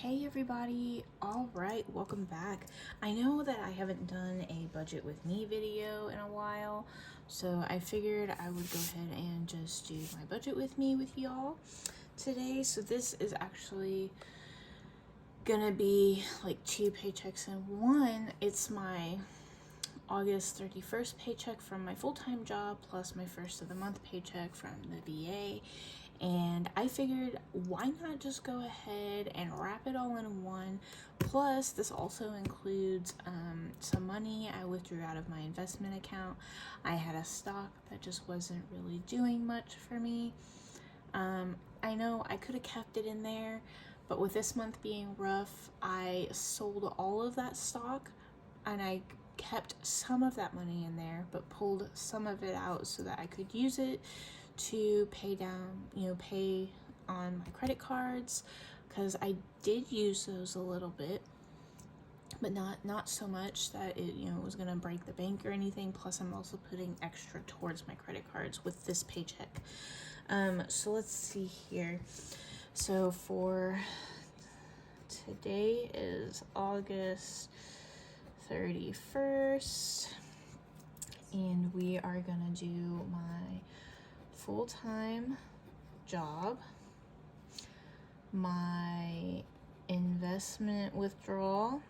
Hey everybody, alright, welcome back. I know that I haven't done a budget with me video in a while, so I figured I would go ahead and just do my budget with me with y'all today. So this is actually gonna be like 2 paychecks in one. It's my August 31st paycheck from my full-time job plus my first of the month paycheck from the VA. And I figured, why not just go ahead and wrap it all in one. Plus, this also includes some money I withdrew out of my investment account. I had a stock that just wasn't really doing much for me. I know I could have kept it in there, but with this month being rough, I sold all of that stock and I kept some of that money in there, but pulled some of it out so that I could use it to pay down, pay on my credit cards, because I did use those a little bit, but not so much that it was gonna break the bank or anything. Plus I'm also putting extra towards my credit cards with this paycheck. So let's see here. So for today is August 31st, and we are gonna do my full-time job, my investment withdrawal,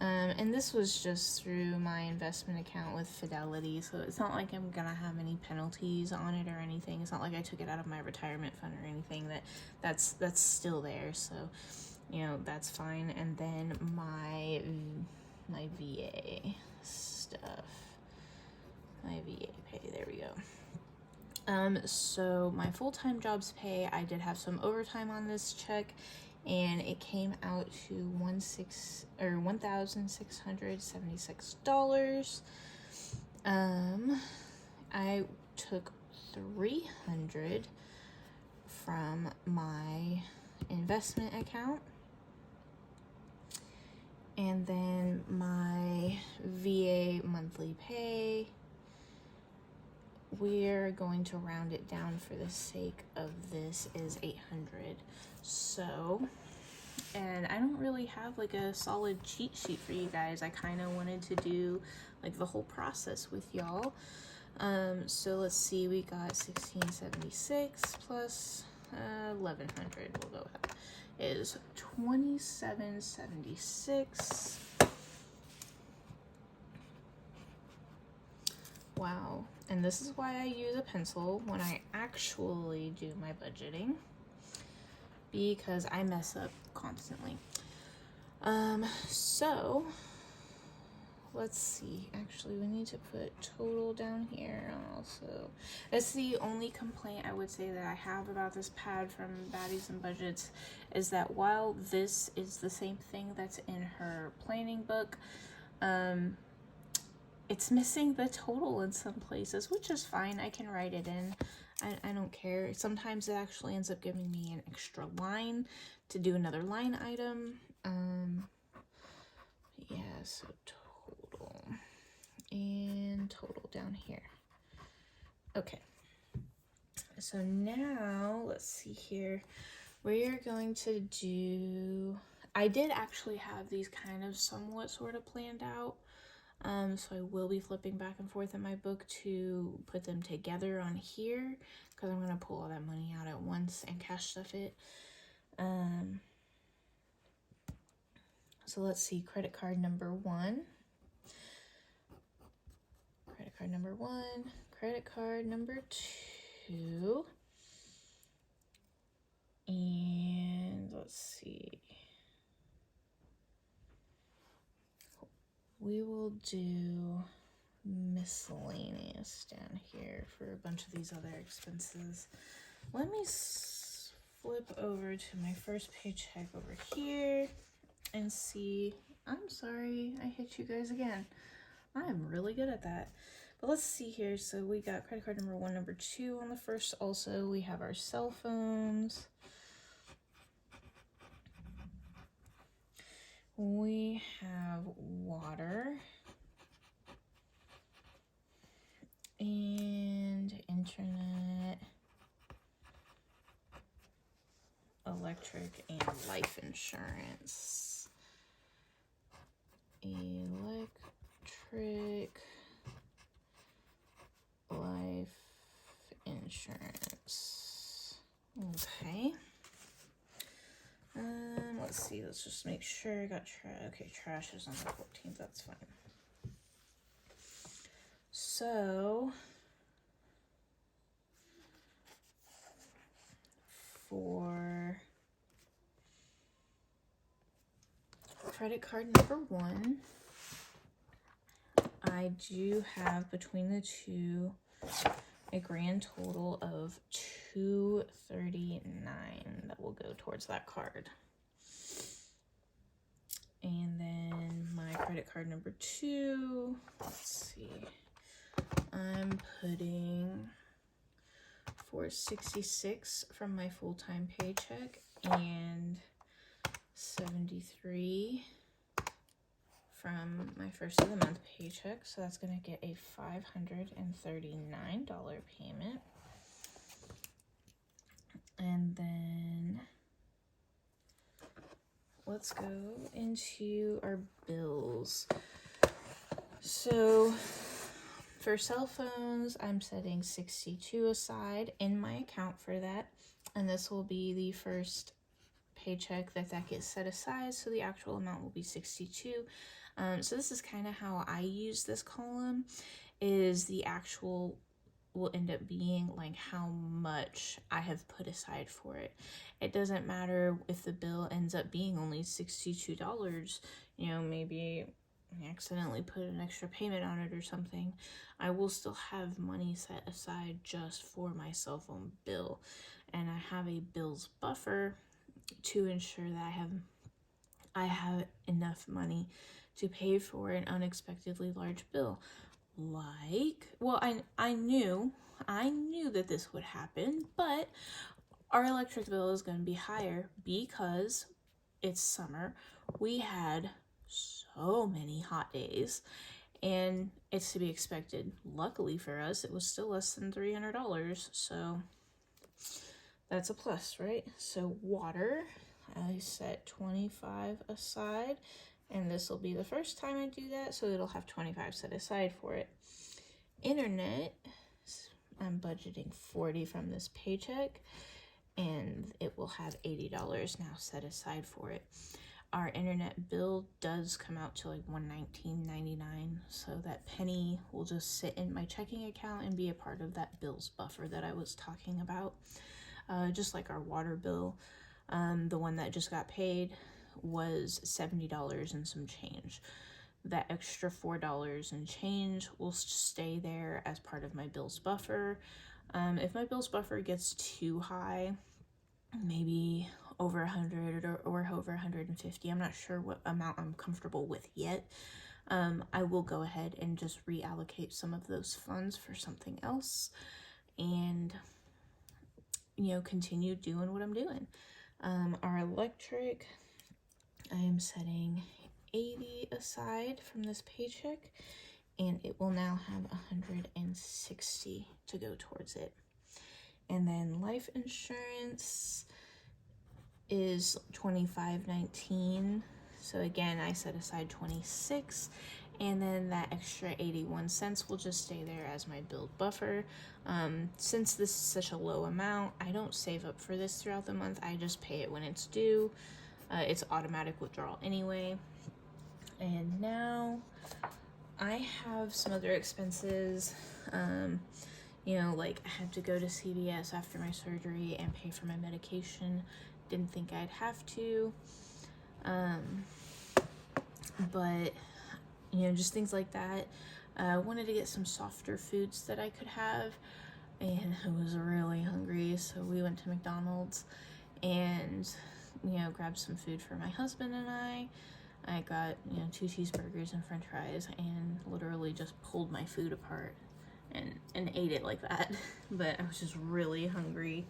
and this was just through my investment account with Fidelity, so it's not like I'm gonna have any penalties on it or anything. It's not like I took it out of my retirement fund or anything. That's still there, so that's fine. And then my VA stuff, my VA pay, there we go. So my full-time jobs pay, I did have some overtime on this check, and it came out to $1,676. I took $300 from my investment account, and then my VA monthly pay, we're going to round it down for the sake of this, is $800. So, and I don't really have like a solid cheat sheet for you guys. I kind of wanted to do like the whole process with y'all. So let's see, we got 1676 plus 1100, we'll go with that, is 2776. Wow. And this is why I use a pencil when I actually do my budgeting, because I mess up constantly. So let's see, actually we need to put total down here also. That's the only complaint I would say that I have about this pad from Baddies and Budgets, is that while this is the same thing that's in her planning book, it's missing the total in some places, which is fine. I can write it in. I don't care. Sometimes it actually ends up giving me an extra line to do another line item. Yeah, so total and total down here. Okay. So now let's see here. We are going to do, I did actually have these kind of somewhat sort of planned out. So I will be flipping back and forth in my book to put them together on here, because I'm going to pull all that money out at once and cash stuff it. So let's see, credit card number 1, credit card number 1, credit card number 2, and let's see, we will do miscellaneous down here for a bunch of these other expenses. Let me flip over to my first paycheck over here and see. I'm sorry, I hit you guys again. I'm really good at that. But let's see here. So we got credit card number 1, number 2 on the first. Also, we have our cell phones. We have water and internet. electric and life insurance. Electric, life insurance. Okay. Let's see. Let's just make sure I got okay, trash is on the 14th. That's fine. So for credit card number 1, I do have between the two a grand total of $239 that will go towards that card. And then my credit card number 2, let's see, I'm putting $466 from my full-time paycheck and $73 from my first of the month paycheck. So that's going to get a $539 payment. And then let's go into our bills. So for cell phones, I'm setting $62 aside in my account for that. And this will be the first paycheck that gets set aside. So the actual amount will be $62. So this is kind of how I use this column, is the actual will end up being like how much I have put aside for it. It doesn't matter if the bill ends up being only $62, maybe I accidentally put an extra payment on it or something. I will still have money set aside just for my cell phone bill. And I have a bills buffer to ensure that I have enough money to pay for an unexpectedly large bill. I knew that this would happen, but our electric bill is going to be higher because it's summer. We had so many hot days, and it's to be expected. Luckily for us, it was still less than $300, so that's a plus, right? So water, I set $25 aside, and this will be the first time I do that, so it'll have $25 set aside for it. Internet, I'm budgeting $40 from this paycheck, and it will have $80 now set aside for it. Our internet bill does come out to like $119.99, so that penny will just sit in my checking account and be a part of that bills buffer that I was talking about. Just like our water bill, the one that just got paid was $70 and some change. That extra $4 and change will stay there as part of my bills buffer. If my bills buffer gets too high, maybe over 100 or over 150, I'm not sure what amount I'm comfortable with yet, I will go ahead and just reallocate some of those funds for something else and continue doing what I'm doing. Our electric, I am setting $80 aside from this paycheck, and it will now have $160 to go towards it. And then life insurance is $25.19. So again, I set aside $26, and then that extra 81 cents will just stay there as my build buffer. Since this is such a low amount, I don't save up for this throughout the month. I just pay it when it's due. It's automatic withdrawal anyway. And now I have some other expenses. Like I had to go to CVS after my surgery and pay for my medication. Didn't think I'd have to. But just things like that. I wanted to get some softer foods that I could have, and I was really hungry, so we went to McDonald's and grabbed some food for my husband and I got 2 cheeseburgers and french fries, and literally just pulled my food apart and ate it like that. But I was just really hungry.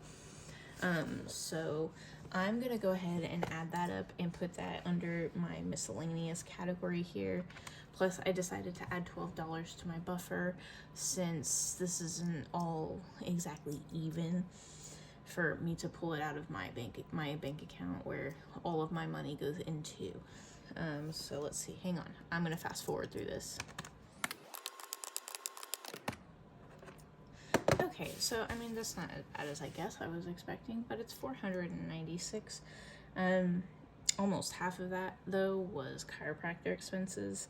So I'm gonna go ahead and add that up and put that under my miscellaneous category here. Plus I decided to add $12 to my buffer since this isn't all exactly even for me to pull it out of my bank account where all of my money goes into. So let's see, hang on. I'm gonna fast forward through this. Okay, so I mean, that's not as bad as I guess I was expecting, but it's $496. Almost half of that though was chiropractor expenses.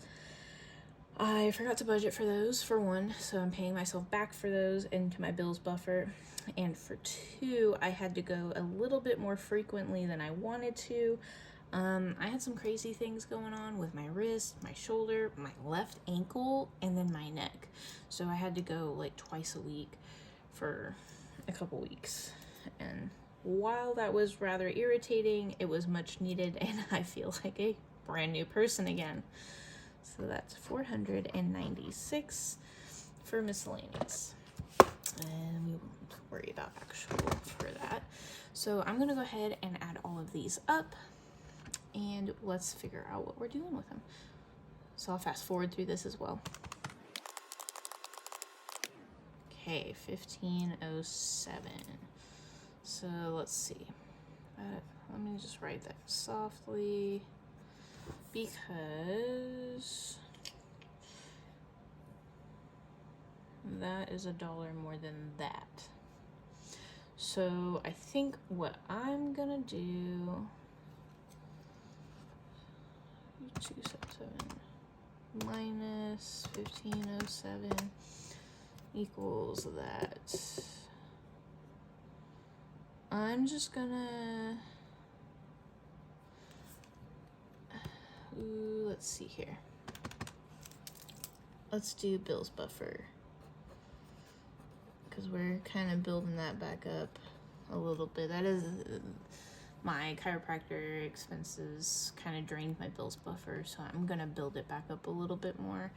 I forgot to budget for those, for one, so I'm paying myself back for those into my bills buffer. And for two, I had to go a little bit more frequently than I wanted to. I had some crazy things going on with my wrist, my shoulder, my left ankle, and then my neck. So I had to go like twice a week for a couple weeks. And while that was rather irritating, it was much needed, and I feel like a brand new person again. So that's $496 for miscellaneous. And we won't worry about actual for that. So I'm gonna go ahead and add all of these up, and let's figure out what we're doing with them. So I'll fast forward through this as well. Okay, 1507. So let's see. Let me just write that softly, because that is $1 more than that. So I think what I'm gonna do, 277 minus 1507 equals that. I'm just gonna, let's see here. Let's do bills buffer, because we're kind of building that back up a little bit. That is, my chiropractor expenses kind of drained my bills buffer, so I'm gonna build it back up a little bit more.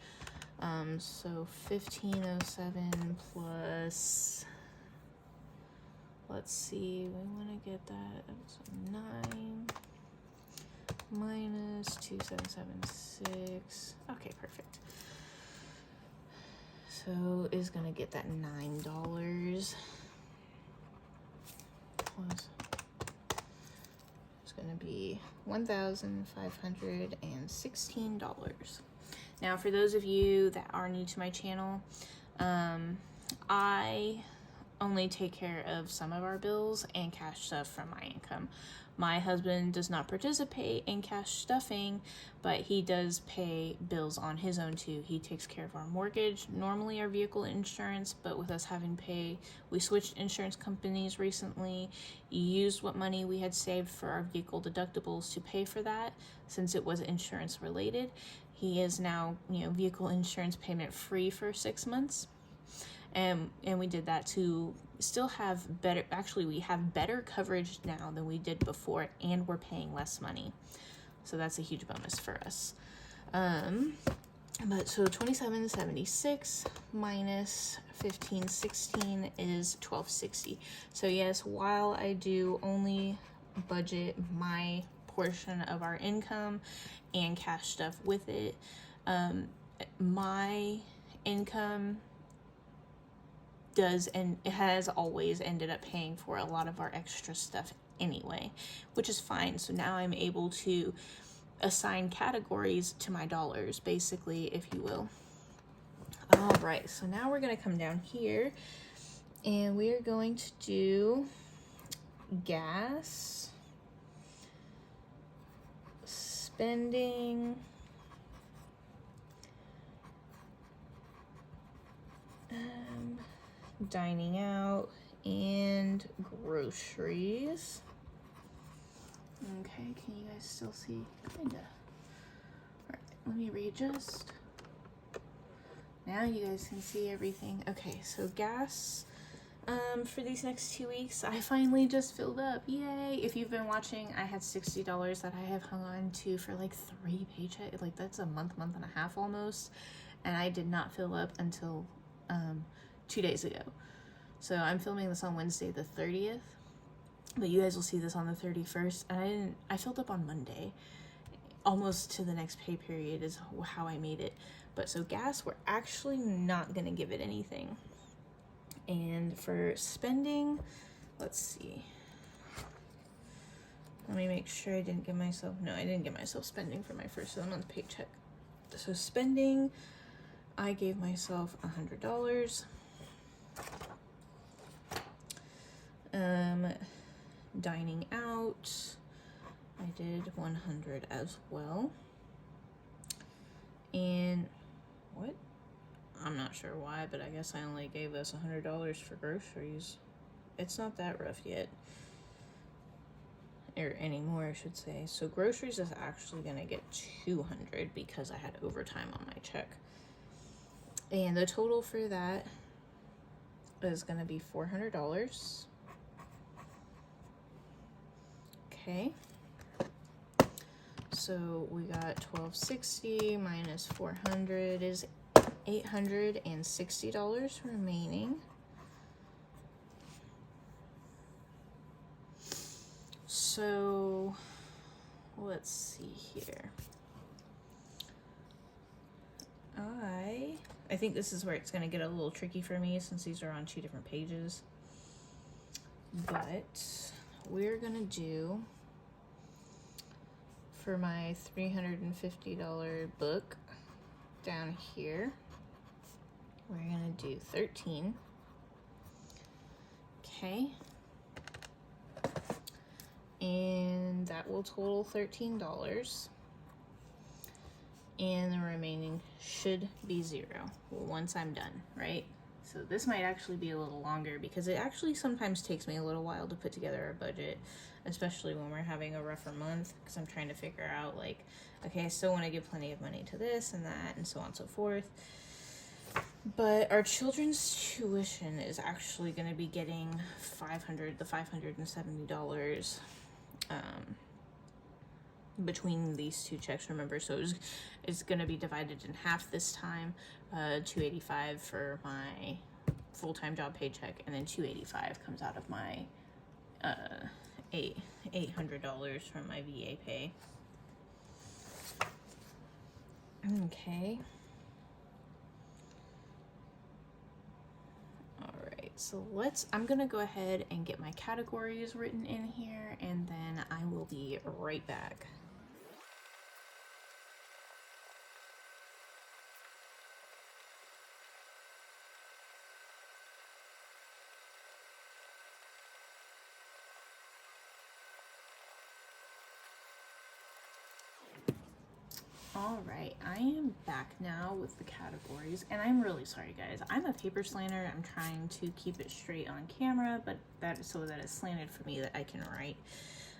So 1507 plus, let's see, we want to get that, so 9 minus 2776. Okay, perfect. So is going to get that $9 plus, it's going to be $1,516. Now, for those of you that are new to my channel, I only take care of some of our bills and cash stuff from my income. My husband does not participate in cash stuffing, but he does pay bills on his own too. He takes care of our mortgage, normally our vehicle insurance, but with us having we switched insurance companies recently, used what money we had saved for our vehicle deductibles to pay for that, since it was insurance related. He is now, vehicle insurance payment free for 6 months. And we did that to still have we have better coverage now than we did before, and we're paying less money. So that's a huge bonus for us. But so 2776 minus 1516 is 1260. So yes, while I do only budget my portion of our income and cash stuff with it, my income does and it has always ended up paying for a lot of our extra stuff anyway, which is fine. So now I'm able to assign categories to my dollars, basically, if you will. All right, so now we're going to come down here and we are going to do gas, spending, dining out, and groceries. Okay, can you guys still see? Kinda. Alright, let me readjust. Now you guys can see everything. Okay, so gas, for these next 2 weeks, I finally just filled up. Yay! If you've been watching, I had $60 that I have hung on to for like 3 paychecks. Like, that's a month and a half almost. And I did not fill up until 2 days ago. So I'm filming this on Wednesday the 30th, but you guys will see this on the 31st. And I filled up on Monday, almost to the next pay period is how I made it. But so gas, we're actually not gonna give it anything. And for spending, let's see. Let me make sure I didn't give myself, no, I didn't give myself spending for my first of the month paycheck. So spending, I gave myself $100. Dining out, I did 100 as well. And what? I'm not sure why, but I guess I only gave us $100 for groceries. It's not that rough yet. Or anymore, I should say. So groceries is actually gonna get 200 because I had overtime on my check. And the total for that is gonna be $400. Okay. So we got $1,260 minus 400 is $860 remaining. So let's see here. I think this is where it's going to get a little tricky for me since these are on 2 different pages. But we're going to do, for my $350 book down here, we're going to do 13. Okay. And that will total $13. And the remaining should be 0 once I'm done, right? So this might actually be a little longer because it actually sometimes takes me a little while to put together a budget, especially when we're having a rougher month, because I'm trying to figure out, like, okay, I still want to give plenty of money to this and that and so on and so forth. But our children's tuition is actually going to be getting $570 between these 2 checks, remember. So it's going to be divided in half this time. $285 for my full-time job paycheck, and then $285 comes out of my $800 from my VA pay. Okay. So I'm gonna go ahead and get my categories written in here, and then I will be right back. All right, I am back now with the categories, and I'm really sorry, guys. I'm a paper slanter. I'm trying to keep it straight on camera, but that is so that it's slanted for me that I can write.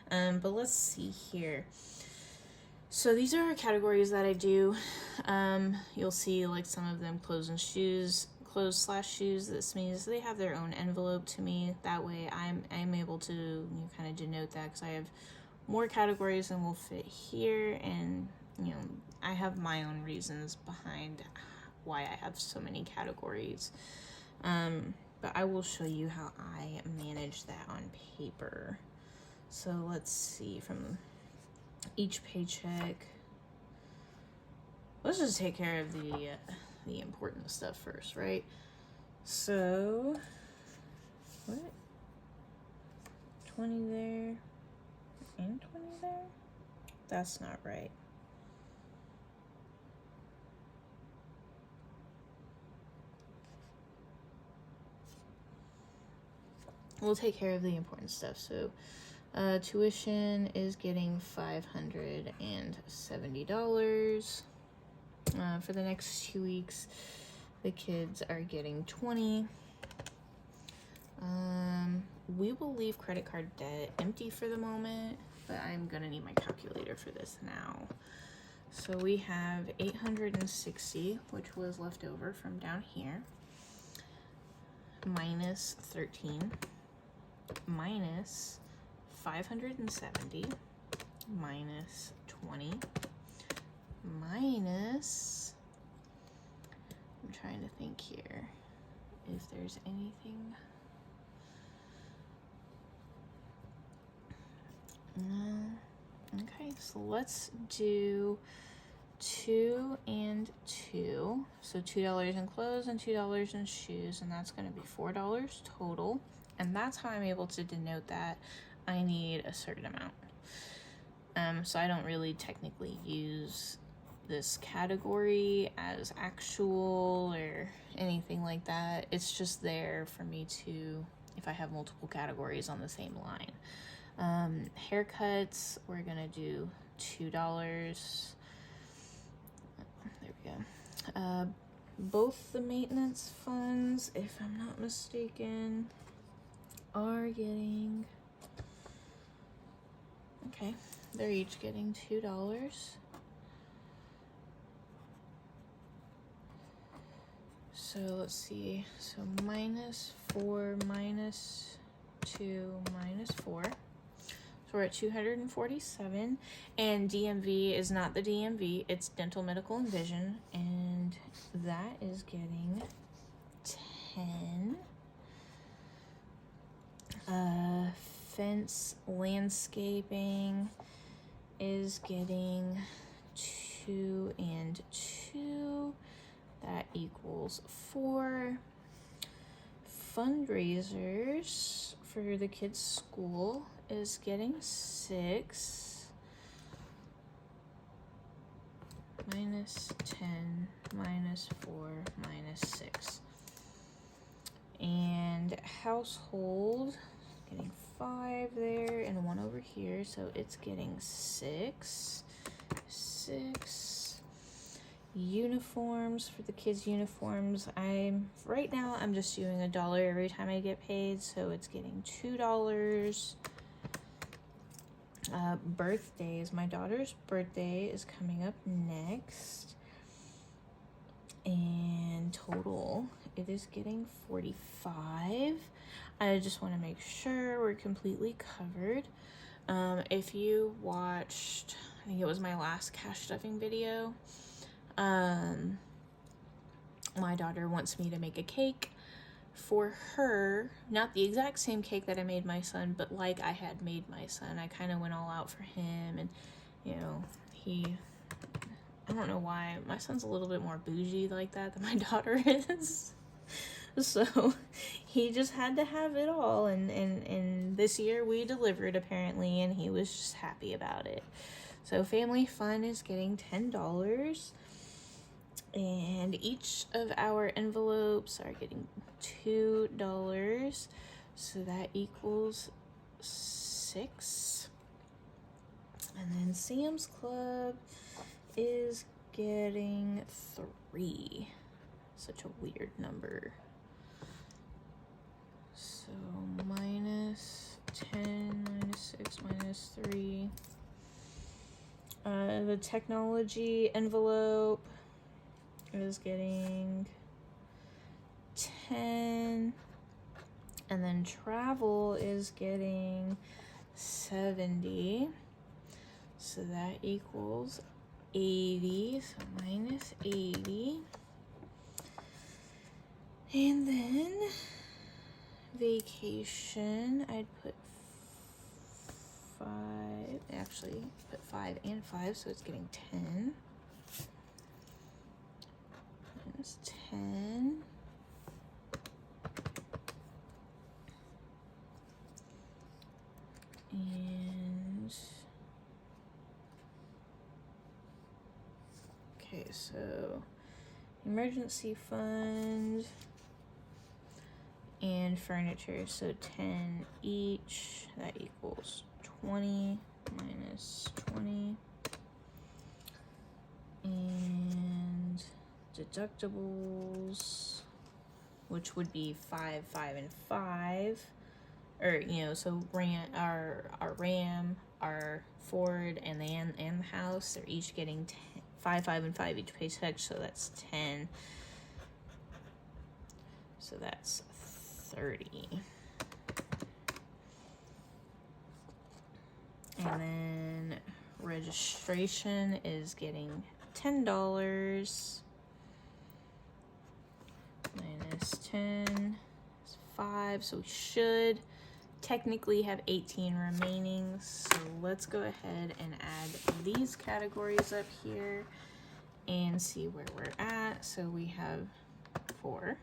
But let's see here. So these are our categories that I do. You'll see, like, some of them clothes /shoes. This means they have their own envelope to me. That way I'm able to kind of denote that, because I have more categories than will fit here, and I have my own reasons behind why I have so many categories. But I will show you how I manage that on paper. So let's see, from each paycheck, let's just take care of the important stuff first, right? So, what? 20 there and 20 there? That's not right. We'll take care of the important stuff. So tuition is getting $570. For the next 2 weeks, the kids are getting 20. We will leave credit card debt empty for the moment, but I'm gonna need my calculator for this now. So we have 860, which was left over from down here, minus 13, minus 570, minus 20, minus, I'm trying to think here if there's anything. Okay, so let's do 2 and 2. So $2 in clothes and $2 in shoes, and that's going to be $4 total. and that's how I'm able to denote that I need a certain amount. So I don't really technically use this category as actual or anything like that. It's just there for me to, if I have multiple categories on the same line. Haircuts, we're gonna do $2. There we go. Both the maintenance funds, if I'm not mistaken, are getting, okay, they're each getting $2. So let's see, so -4 -2 -4. So we're at 247, and DMV is not the DMV, it's dental, medical, and vision, and that is getting 10. Fence landscaping is getting 2 and 2. That equals 4. Fundraisers for the kids' school is getting 6. -10, -4, -6. And household getting 5 there and 1 over here, so it's getting 6. Uniforms for the kids' uniforms, right now I'm just doing $1 every time I get paid, so it's getting $2. Birthdays, my daughter's birthday is coming up next, and total it is getting 45. I just want to make sure we're completely covered. If you watched, I think it was my last cash stuffing video, my daughter wants me to make a cake for her, not the exact same cake that I made my son, but like I had made my son. I kind of went all out for him, and you know, I don't know why, my son's a little bit more bougie like that than my daughter is. So he just had to have it all, and this year we delivered apparently, and he was just happy about it. So family fun is getting $10, and each of our envelopes are getting $2, so that equals 6. And then Sam's Club is getting 3. Such a weird number. So -10, -6, -3. The technology envelope is getting 10, and then travel is getting 70, so that equals 80, so -80. And then vacation, I'd put 5, actually put 5 and 5, so it's getting 10. Minus 10. And okay, so emergency fund and furniture, so 10 each, that equals 20 minus 20. And deductibles, which would be 5, 5, and 5, or you know, so our Ram, our Ford, and the house, they're each getting 5, 5, and 5 each paycheck, so that's 10. So that's 30. And then registration is getting $10 minus 10 is 5, so we should technically have 18 remaining. So let's go ahead and add these categories up here and see where we're at. So we have 4,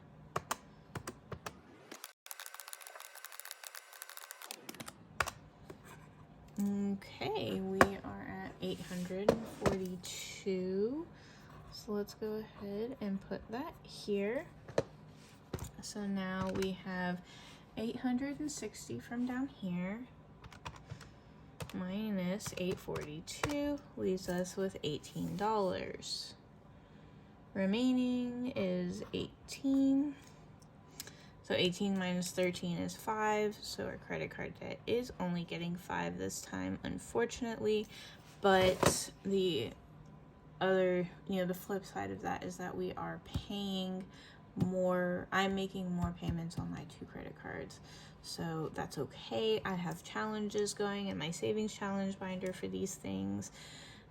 Okay, we are at 842. So let's go ahead and put that here. So now we have 860 from down here minus 842 leaves us with $18. Remaining is 18. So 18 minus 13 is 5. So our credit card debt is only getting 5 this time, unfortunately. But the other, the flip side of that is that we are paying more. I'm making more payments on my 2 credit cards. So that's okay. I have challenges going in my savings challenge binder for these things.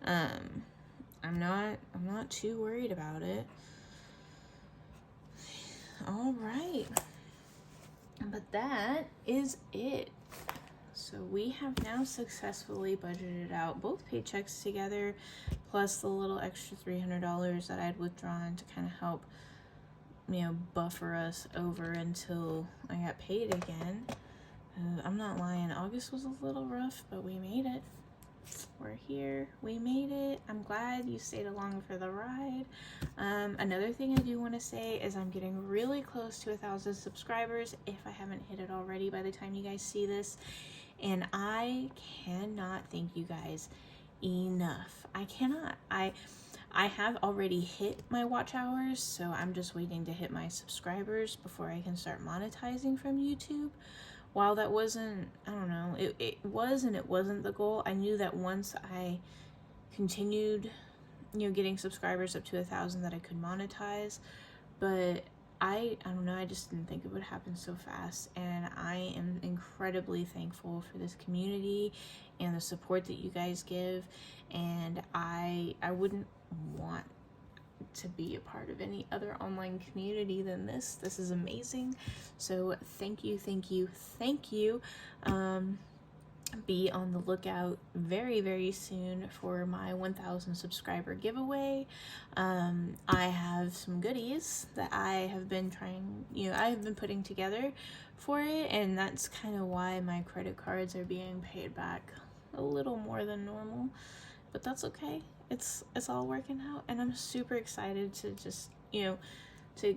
I'm not too worried about it. All right. But that is it. So we have now successfully budgeted out both paychecks together, plus the little extra $300 that I'd withdrawn to kind of help, buffer us over until I got paid again. I'm not lying, August was a little rough, but we made it. We're here. We made it. I'm glad you stayed along for the ride. Another thing I do want to say is I'm getting really close to 1,000 subscribers, if I haven't hit it already by the time you guys see this. And I cannot thank you guys enough. I cannot. I have already hit my watch hours, so I'm just waiting to hit my subscribers before I can start monetizing from YouTube. While that wasn't, I don't know, it was and it wasn't the goal. I knew that once I continued, getting subscribers up to 1,000 that I could monetize. But I don't know, I just didn't think it would happen so fast. And I am incredibly thankful for this community and the support that you guys give. And I wouldn't want to be a part of any other online community than this. This is amazing. So thank you. Be on the lookout very, very soon for my 1,000 subscriber giveaway. I have some goodies that I have been putting together for it, and that's kind of why my credit cards are being paid back a little more than normal, but that's okay. It's all working out, and I'm super excited to just, to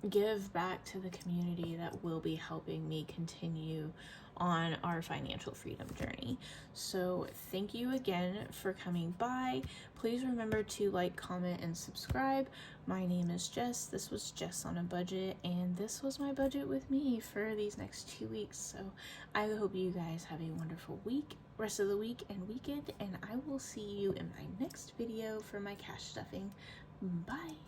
give back to the community that will be helping me continue on our financial freedom journey. So thank you again for coming by. Please remember to like, comment, and subscribe. My name is Jess. This was Jess on a Budget, and this was my budget with me for these next 2 weeks. So I hope you guys have a wonderful rest of the week and weekend, and I will see you in my next video for my cash stuffing. Bye.